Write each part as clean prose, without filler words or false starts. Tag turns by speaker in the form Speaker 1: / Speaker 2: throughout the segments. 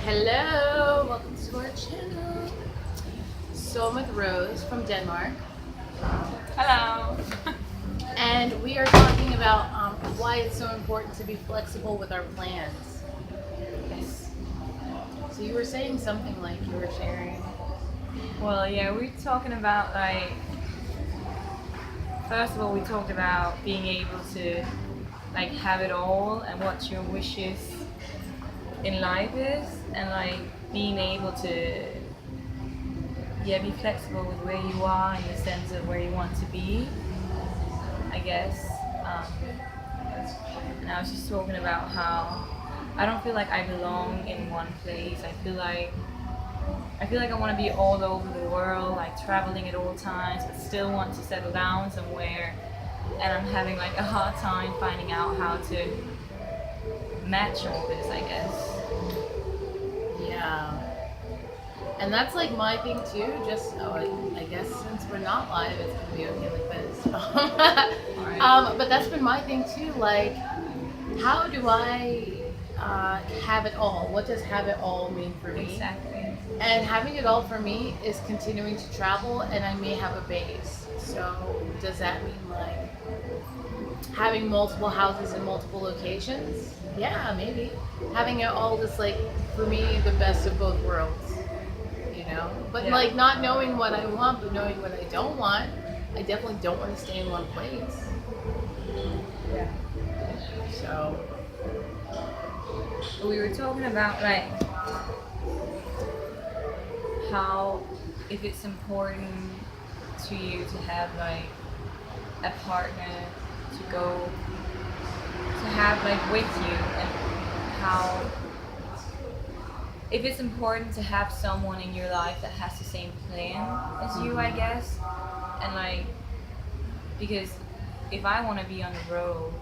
Speaker 1: Hello, welcome to our channel. So I'm with Rose from Denmark,
Speaker 2: Hello.
Speaker 1: and we are talking about why it's so important to be flexible with our plans.
Speaker 2: Yes.
Speaker 1: So you were saying something like you were sharing.
Speaker 2: Well, yeah, we're talking about first of all, we talked about being able to have it all and what your wishes in life is, and being able to be flexible with where you are in the sense of where you want to be, I guess. And I was just talking about how I don't feel like I belong in one place. I feel like I want to be all over the world, traveling at all times, but still want to settle down somewhere. And I'm having a hard time finding out how to match all this, I guess.
Speaker 1: Yeah. And that's like my thing too. I guess since we're not live, it's gonna be okay like this.
Speaker 2: Alright.
Speaker 1: But that's been my thing too. Like, how do I have it all? What does have it all mean for me?
Speaker 2: Exactly.
Speaker 1: And having it all for me is continuing to travel, and I may have a base. So does that mean having multiple houses in multiple locations? Yeah, maybe. Having it all just for me, the best of both worlds, you know? But
Speaker 2: Yeah.
Speaker 1: not knowing what I want, but knowing what I don't want, I definitely don't want to stay in one place.
Speaker 2: Yeah.
Speaker 1: So,
Speaker 2: We were talking about how if it's important to you to have a partner to go to have with you, and how if it's important to have someone in your life that has the same plan as you, I guess. And because if I want to be on the road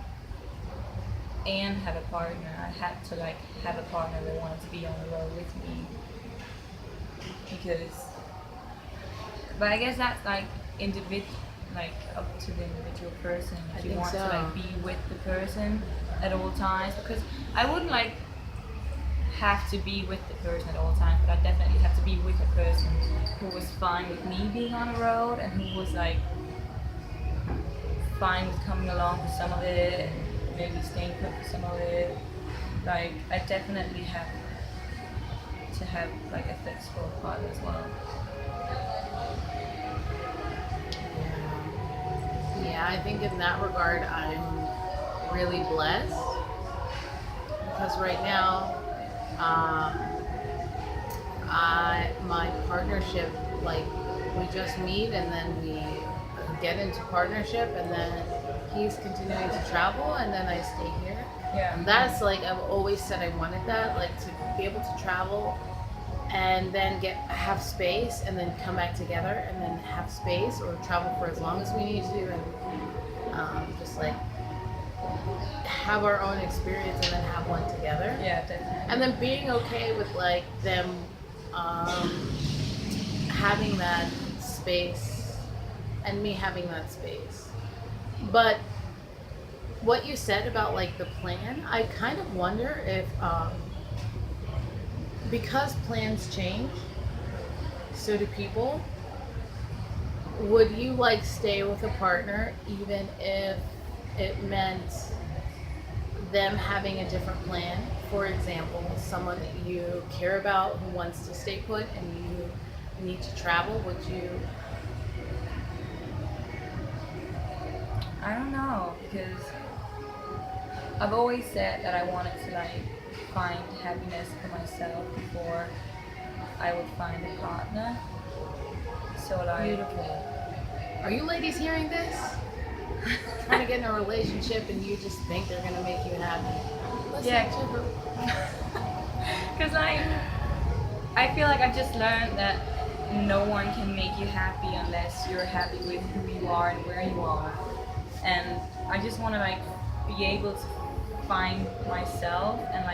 Speaker 2: and have a partner, I had to have a partner that wanted to be on the road with me. But I guess that's up to the individual person
Speaker 1: I
Speaker 2: if you
Speaker 1: think
Speaker 2: want
Speaker 1: so.
Speaker 2: to be with the person at all times. Because I wouldn't have to be with the person at all times, but I definitely have to be with a person who was fine with me being on the road, and who was fine with coming along for some of it and maybe staying put for some of it. I definitely have to have a flexible partner as well.
Speaker 1: yeah, I think in that regard, I'm really blessed because right now, my partnership, we just meet and then we get into partnership, and then he's continuing to travel and then I stay here.
Speaker 2: Yeah.
Speaker 1: And that's I've always said I wanted that, to be able to travel and then have space and then come back together and then have space, or travel for as long as we need to, and just have our own experience and then have one together.
Speaker 2: Yeah, definitely.
Speaker 1: And then being okay with them having that space and me having that space. But what you said about the plan, I kind of wonder if because plans change, so do people. Would you stay with a partner even if it meant them having a different plan? For example, someone that you care about who wants to stay put and you need to travel, would you?
Speaker 2: I don't know, because I've always said that I wanted to find happiness for myself before I would find a partner. So
Speaker 1: Beautiful. Are you ladies hearing this? Trying to get in a relationship and you just think they're gonna make you happy?
Speaker 2: Yeah. Because I feel I've just learned that no one can make you happy unless you're happy with who you are and where you are. And I just want to be able to find myself and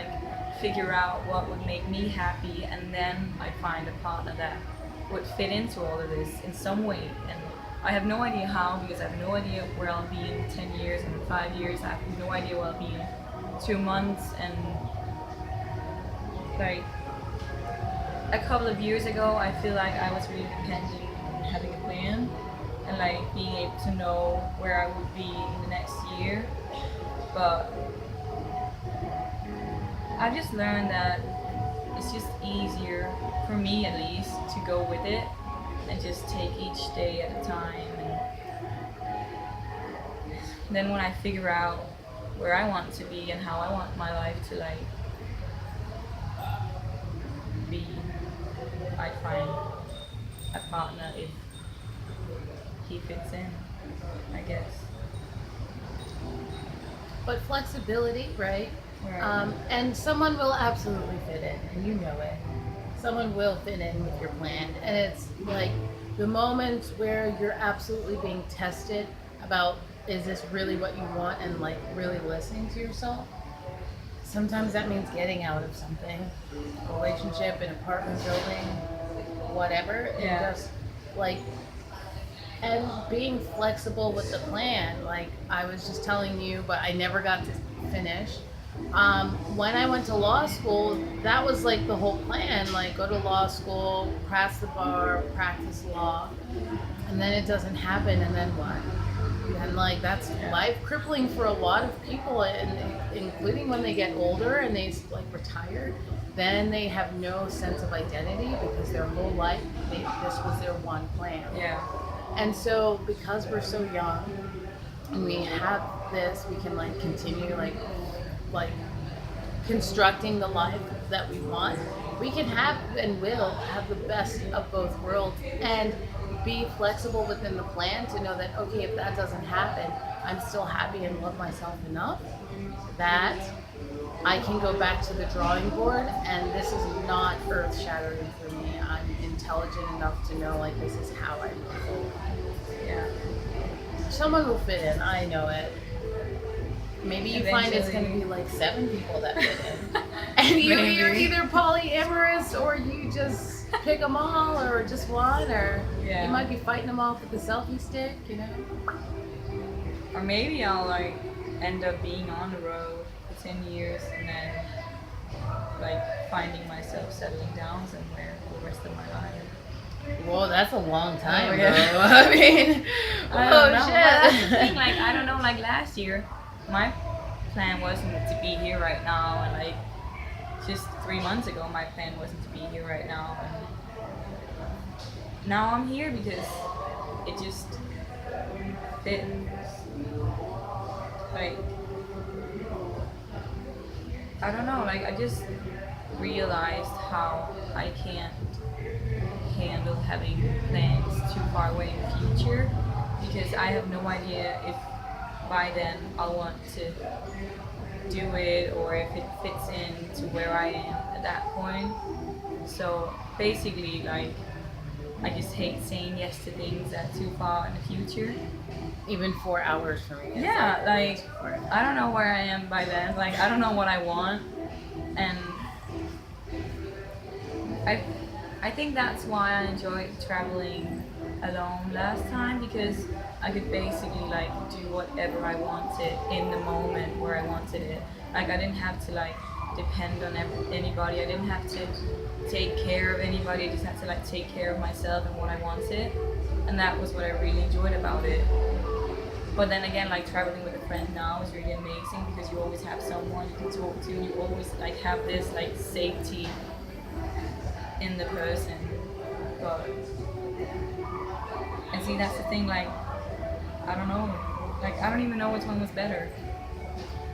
Speaker 2: figure out what would make me happy, and then I find a partner that would fit into all of this in some way. And I have no idea how, because I have no idea where I'll be in 10 years and in 5 years. I have no idea where I'll be in 2 months, and a couple of years ago, I feel like I was really dependent on having a plan and like being able to know where I would be in the next year. But I've just learned that it's just easier, for me at least, to go with it and just take each day at a time. And then when I figure out where I want to be and how I want my life to like be, I find a partner if he fits in, I guess.
Speaker 1: But flexibility, right?
Speaker 2: Right.
Speaker 1: And someone will absolutely fit in, and you know it. Someone will fit in with your plan, and it's like the moments where you're absolutely being tested about, is this really what you want, and like really listening to yourself. Sometimes that means getting out of something, a relationship, an apartment building, whatever, and
Speaker 2: Yeah.
Speaker 1: just like, and being flexible with the plan. Like I was just telling you, but I never got to finish. When I went to law school, that was like the whole plan. Like go to law school, pass the bar, practice law, and then it doesn't happen, and then what? And like that's
Speaker 2: Yeah.
Speaker 1: life crippling for a lot of people, and including when they get older and they like retire. Then they have no sense of identity because their whole life this was their one plan.
Speaker 2: Yeah.
Speaker 1: And so because we're so young and we have this, we can like continue like constructing the life that we want. We can have and will have the best of both worlds and be flexible within the plan to know that okay, if that doesn't happen, I'm still happy and love myself enough that I can go back to the drawing board, and this is not earth shattering for me. I'm intelligent enough to know like this is how I move forward.
Speaker 2: Yeah.
Speaker 1: Someone will fit in, I know it. Maybe you find it's going to
Speaker 2: Eventually.
Speaker 1: be like 7 people that fit in. And you're
Speaker 2: Maybe.
Speaker 1: either polyamorous or you just pick them all or just one, or
Speaker 2: Yeah.
Speaker 1: you might be fighting them off with the selfie stick, you know?
Speaker 2: Or maybe I'll like end up being on the road for 10 years and then like finding myself settling down somewhere for the rest of my life.
Speaker 1: Whoa, that's a long time,
Speaker 2: Oh, yeah.
Speaker 1: bro. I mean,
Speaker 2: I
Speaker 1: oh
Speaker 2: don't know. But that's the
Speaker 1: shit.
Speaker 2: thing, like I don't know, like last year my plan wasn't to be here right now, and like just 3 months ago my plan wasn't to be here right now, and now I'm here because it just fits. Like I don't know, like I just realized how I can't handle having plans too far away in the future because I have no idea if by then I'll want to do it or if it fits in to where I am at that point. So basically, like I just hate saying yes to things that too far in the future.
Speaker 1: Even 4 hours for me. Is
Speaker 2: Yeah, like
Speaker 1: too far.
Speaker 2: I don't know where I am by then. Like I don't know what I want, and I think that's why I enjoyed traveling alone last time because I could basically like do whatever I wanted in the moment where I wanted it. Like I didn't have to like depend on anybody. I didn't have to take care of anybody. I just had to like take care of myself and what I wanted, and that was what I really enjoyed about it. But then again, like traveling with a friend now is really amazing because you always have someone you can talk to. You always like have this like safety in the person. But and see, that's the thing. Like I don't know. Like I don't even know which one was better.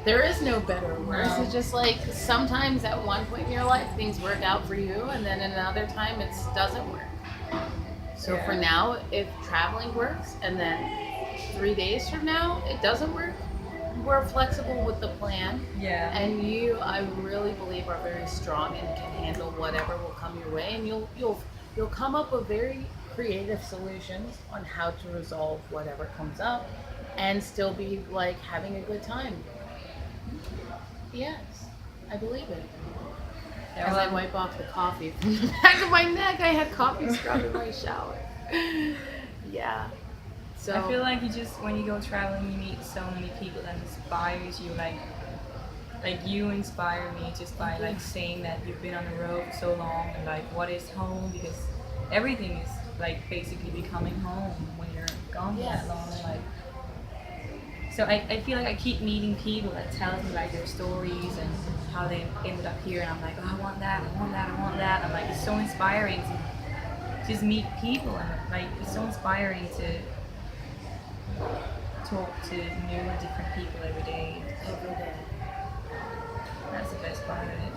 Speaker 1: There is no better or worse.
Speaker 2: No.
Speaker 1: It's just like sometimes at one point in your life things work out for you, and then another time it doesn't work. So
Speaker 2: Yeah.
Speaker 1: for now, if traveling works, and then 3 days from now it doesn't work, we're flexible with the plan.
Speaker 2: Yeah.
Speaker 1: And you, I really believe, are very strong and can handle whatever will come your way, and you'll come up with very creative solutions on how to resolve whatever comes up, and still be like having a good time. Yes, I believe it.
Speaker 2: Yeah,
Speaker 1: As I
Speaker 2: well,
Speaker 1: wipe off the coffee from the back of my neck, I had coffee scrub in my shower. Yeah. So
Speaker 2: I feel like you just when you go traveling, you meet so many people that inspires you. Like like you inspire me just by like saying that you've been on the road so long and like what is home, because everything is like basically becoming home when you're gone that long. Like, so I feel like I keep meeting people that tell me like their stories and how they ended up here, and I'm like, oh, I want that, I want that, I want that. I'm like, it's so inspiring to just meet people, and like it's so inspiring to talk to new and different people every day. That's the best part of it.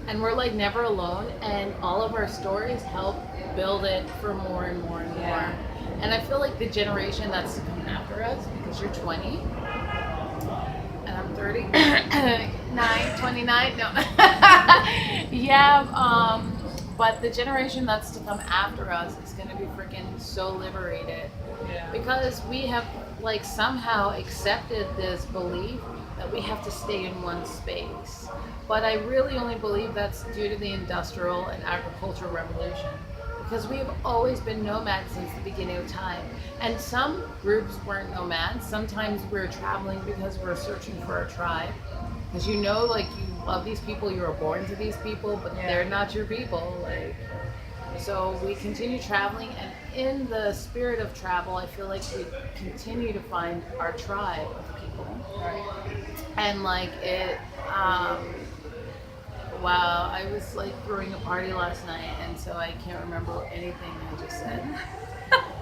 Speaker 1: And we're like never alone, and all of our stories help build it for more and more and more. And I feel like the generation that's coming after us, because you're 20 and I'm 29, no. But the generation that's to come after us is going to be freaking so liberated. Because we have like somehow accepted this belief that we have to stay in one space. But I really only believe that's due to the industrial and agricultural revolution. Because we have always been nomads since the beginning of time. And some groups weren't nomads. Sometimes we're traveling because we're searching for a tribe. Because you know, like, you love these people, you were born to these people, but they're not your people. Like, so we continue traveling, and in the spirit of travel, I feel like we continue to find our tribe of people. And like it, wow, I was like throwing a party last night, and so I can't remember anything I just said.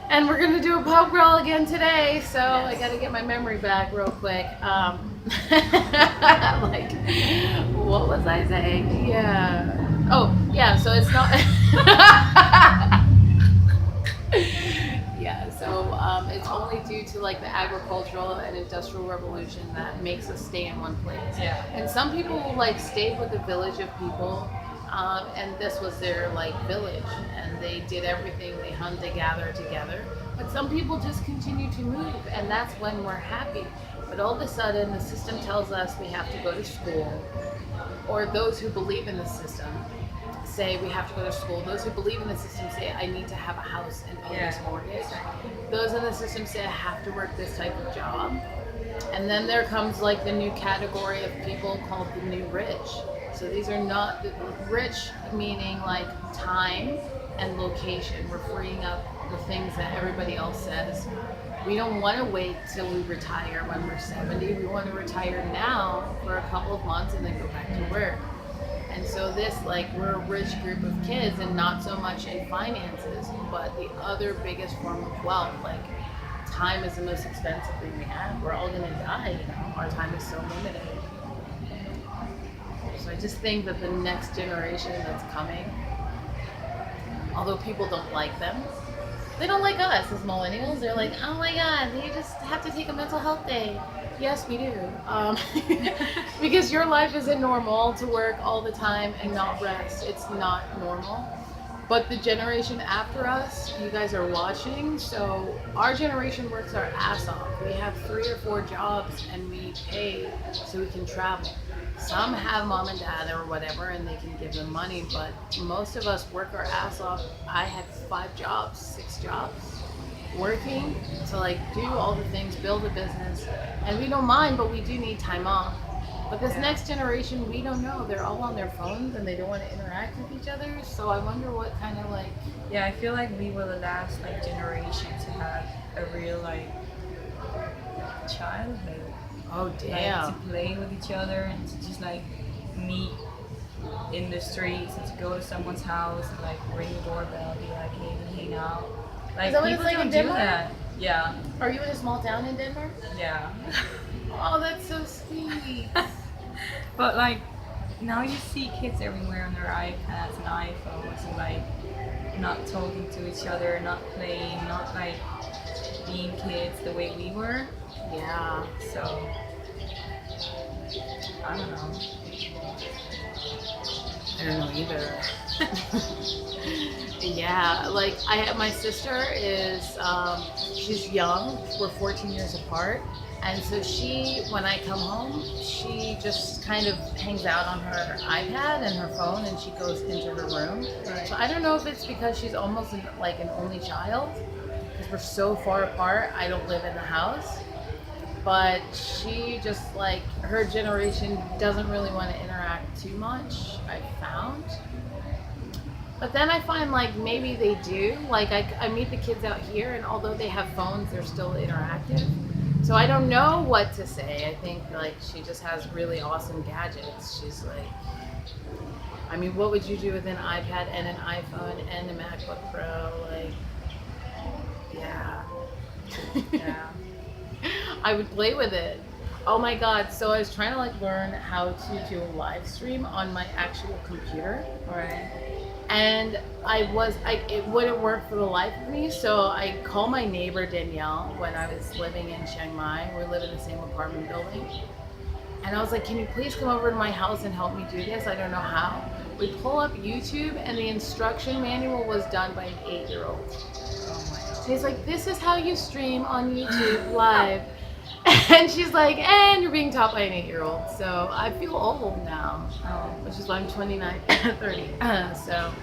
Speaker 1: And we're gonna do a pub crawl again today, so I gotta get my memory back real quick. Like, what was I saying? Yeah. Oh, yeah. So it's not. Yeah. So it's only due to like the agricultural and industrial revolution that makes us stay in one place. And some people like stayed with a village of people. And this was their like village, and they did everything. They hunt, they gather together. But some people just continue to move, and that's when we're happy. But all of a sudden, the system tells us we have to go to school, or those who believe in the system say we have to go to school. Those who believe in the system say I need to have a house and own this mortgage. Those in the system say I have to work this type of job. And then there comes like the new category of people called the new rich. So these are not the rich, meaning like time and location. We're freeing up the things that everybody else says. We don't want to wait till we retire when we're 70. We want to retire now for a couple of months and then go back to work. And so this, like, we're a rich group of kids, and not so much in finances, but the other biggest form of wealth, like time is the most expensive thing we have. We're all gonna die, you know. Our time is so limited. So I just think that the next generation that's coming, although people don't like them, they don't like us as millennials. They're like, oh my God, they just have to take a mental health day. Yes, we do. Because your life isn't normal to work all the time and not rest. It's not normal. But the generation after us, you guys are watching, so our generation works our ass off. We have 3 or 4 jobs and we pay so we can travel. Some have mom and dad or whatever and they can give them money, but most of us work our ass off. I had 5 jobs, 6 jobs, working to like do all the things, build a business, and we don't mind, but we do need time off. But this next generation, we don't know. They're all on their phones and they don't want to interact with each other. So I wonder what kind of like...
Speaker 2: Yeah, I feel like we were the last like generation to have a real like childhood.
Speaker 1: Oh damn.
Speaker 2: Like, to play with each other and to just like meet in the streets and to go to someone's house and like ring the doorbell, be like, hey, we hang out. Like,
Speaker 1: is that what
Speaker 2: people
Speaker 1: it's like
Speaker 2: don't
Speaker 1: in
Speaker 2: do
Speaker 1: Denmark?
Speaker 2: that. Yeah.
Speaker 1: Are you in a small town in Denmark?
Speaker 2: Yeah.
Speaker 1: Oh, that's so sweet.
Speaker 2: But like now you see kids everywhere on their iPads and iPhones and like not talking to each other, not playing, not like being kids the way we were.
Speaker 1: Yeah.
Speaker 2: So I don't know.
Speaker 1: I don't know either. Yeah, like my sister is, she's young. We're 14 years apart. And so she, when I come home, she just kind of hangs out on her iPad and her phone, and she goes into her room. Right. So I don't know if it's because she's almost like an only child, because we're so far apart. I don't live in the house. but she just like her generation doesn't really want to interact too much. I found. But then I find like maybe they do. Like I meet the kids out here, and although they have phones, they're still interactive. So I don't know what to say. I think like she just has really awesome gadgets. She's like, I mean, what would you do with an iPad and an iPhone and a MacBook Pro? Like, yeah.
Speaker 2: Yeah.
Speaker 1: I would play with it. Oh my god! So I was trying to like learn how to do a live stream on my actual computer.
Speaker 2: Right.
Speaker 1: And it wouldn't work for the life of me, so I called my neighbor Danielle when I was living in Chiang Mai. We live in the same apartment building. And I was like, can you please come over to my house and help me do this? I don't know how. We pull up YouTube, and the instruction manual was done by an 8-year-old.
Speaker 2: Oh my god.
Speaker 1: She's like, this is how you stream on YouTube live. And she's like, and you're being taught by an 8-year-old. So I feel old now,
Speaker 2: Oh.
Speaker 1: which is why I'm 29, 30. So,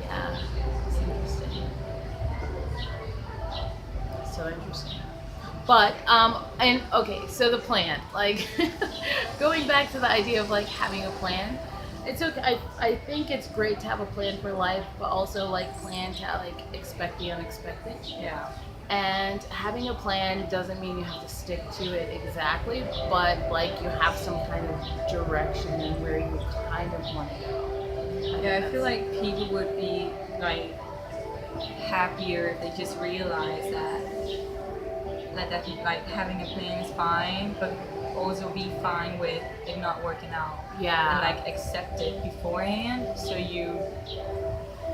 Speaker 1: yeah, it's interesting. So interesting. But, and okay, so the plan, like, going back to the idea of like having a plan, it's okay. I think it's great to have a plan for life, but also like plan to like expect the unexpected.
Speaker 2: Yeah.
Speaker 1: And having a plan doesn't mean you have to stick to it exactly, but like you have some kind of direction and where you kind of want to go.
Speaker 2: Yeah, I feel like people would be like happier if they just realize that like having a plan is fine, but also be fine with it not working out.
Speaker 1: Yeah.
Speaker 2: And like accept it beforehand so you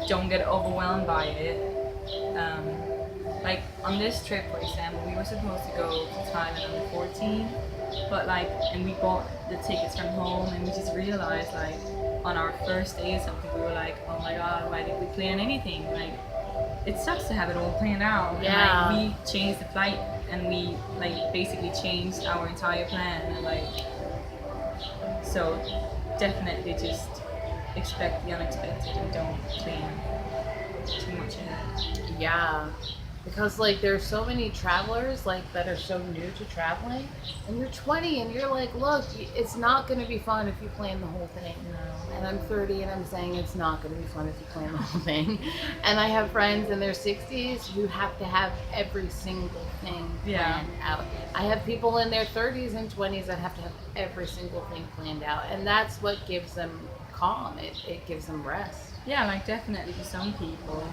Speaker 2: don't get overwhelmed by it. Like on this trip, for example, we were supposed to go to Thailand on the 14th, but like, and we bought the tickets from home, and we just realized like on our first day or something, we were like, oh my god, why did we plan anything? Like, it sucks to have it all planned out.
Speaker 1: Yeah.
Speaker 2: And, like, we changed the flight, and we like basically changed our entire plan, and like, so definitely just expect the unexpected and don't plan too much ahead.
Speaker 1: Yeah. Because like there's so many travelers like that are so new to traveling, and you're 20 and you're like, look, it's not going to be fun if you plan the whole thing.
Speaker 2: No.
Speaker 1: And I'm 30 and I'm saying it's not going to be fun if you plan the whole thing. And I have friends in their 60s who have to have every single thing planned out. I have people in their 30s and 20s that have to have every single thing planned out, and that's what gives them calm. It gives them rest.
Speaker 2: Yeah, like definitely for some people.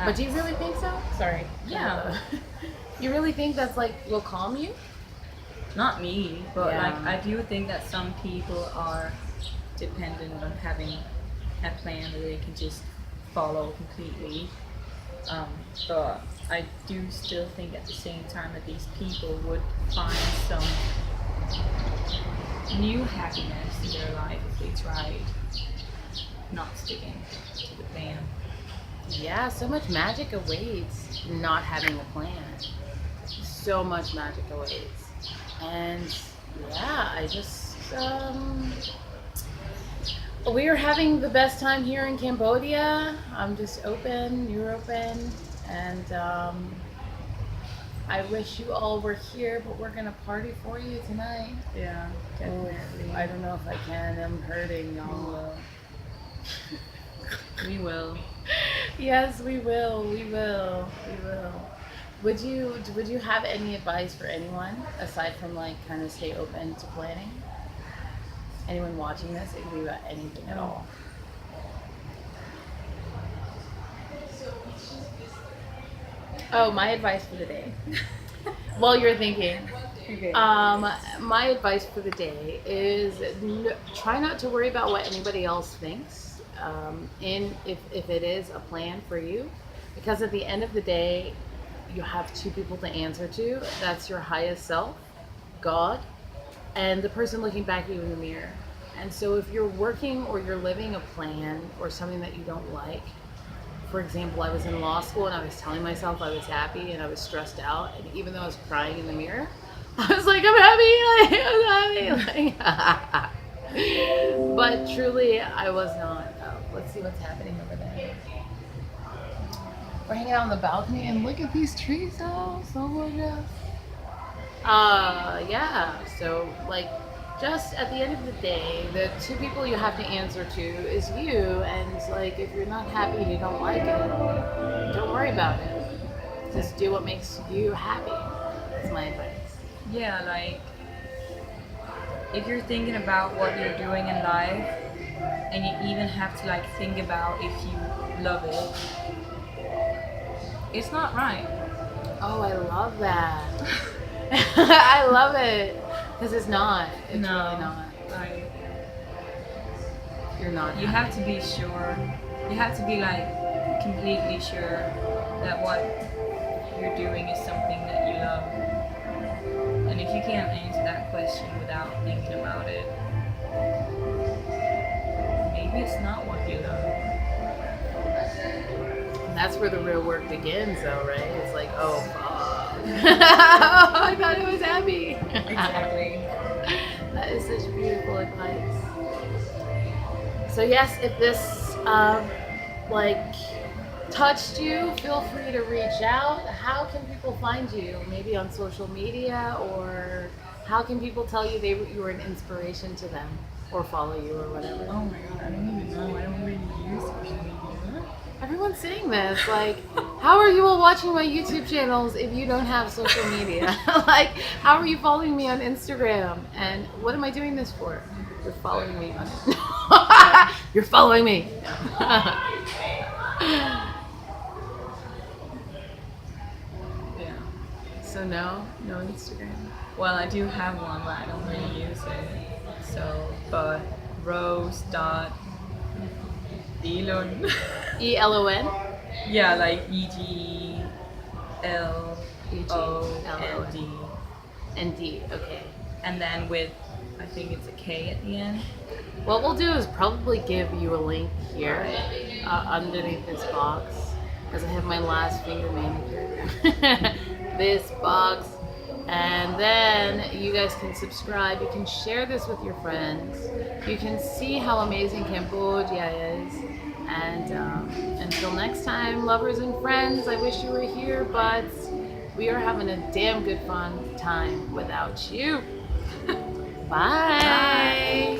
Speaker 1: But do you really think so? Sorry.
Speaker 2: Yeah.
Speaker 1: You really think that's like will calm you?
Speaker 2: Not me, but
Speaker 1: Yeah.
Speaker 2: like I do think that some people are dependent on having a plan that they can just follow completely. But I do still think at the same time that these people would find some new happiness in their life if they tried not sticking to the plan.
Speaker 1: Yeah, so much magic awaits not having a plan. So much magic awaits. And yeah, I just we are having the best time here in Cambodia. I'm just open, you're open, and I wish you all were here, but we're gonna party for you tonight.
Speaker 2: Yeah, definitely.
Speaker 1: I don't know if I can. I'm hurting, y'all.
Speaker 2: We will.
Speaker 1: Yes, we will. We will. We will. Would you have any advice for anyone aside from like kind of stay open to planning? Anyone watching this, it could be about anything at all. Oh, my advice for the day. While you're thinking,
Speaker 2: Okay.
Speaker 1: my advice for the day is try not to worry about what anybody else thinks. If it is a plan for you, because at the end of the day, you have two people to answer to. That's your highest self, God, and the person looking back at you in the mirror. And so if you're working or you're living a plan or something that you don't like, for example, I was in law school and I was telling myself I was happy and I was stressed out, and even though I was crying in the mirror, I was like, I'm happy, I'm happy. But truly, I was not. Let's see what's happening over there. We're hanging out on the balcony and look at these trees, oh, so gorgeous. Yeah. So, like, just at the end of the day, the two people you have to answer to is you. And, like, if you're not happy and you don't like it, don't worry about it. Just do what makes you happy. That's my advice.
Speaker 2: Yeah, like if you're thinking about what you're doing in life and you even have to like think about if you love it, it's not right.
Speaker 1: Oh, I love that. I love it. Because it's not. It's
Speaker 2: No,
Speaker 1: really not.
Speaker 2: like
Speaker 1: You're not.
Speaker 2: you have to be sure. You have to be like completely sure that what you're doing is something that you love. And if you can't answer that question without thinking about it, maybe it's not what you love.
Speaker 1: And that's where the real work begins, though, right? It's like, oh, fuck. I thought it was happy.
Speaker 2: Exactly.
Speaker 1: That is such beautiful advice. So yes, if this like touched you, feel free to reach out. How can people find you? Maybe on social media, or how can people tell you you were an inspiration to them, or follow you, or whatever?
Speaker 2: Oh my god, I don't even know. I don't really use social media.
Speaker 1: Everyone's saying this. Like, how are you all watching my YouTube channels if you don't have social media? Like, how are you following me on Instagram? And what am I doing this for? You're following me on You're following me.
Speaker 2: Yeah.
Speaker 1: So no Instagram.
Speaker 2: Well, I do have one, but I don't really use it. So, but Rose dot Elon.
Speaker 1: ELON.
Speaker 2: Yeah, like EGLOND.
Speaker 1: And D. Okay.
Speaker 2: And then with, I think it's a K at the end.
Speaker 1: What we'll do is probably give you a link here underneath this box, because I have my last finger manicured. This box. And then you guys can subscribe. You can share this with your friends. You can see how amazing Cambodia is. And until next time, lovers and friends, I wish you were here, but we are having a damn good fun time without you. Bye.
Speaker 2: Bye.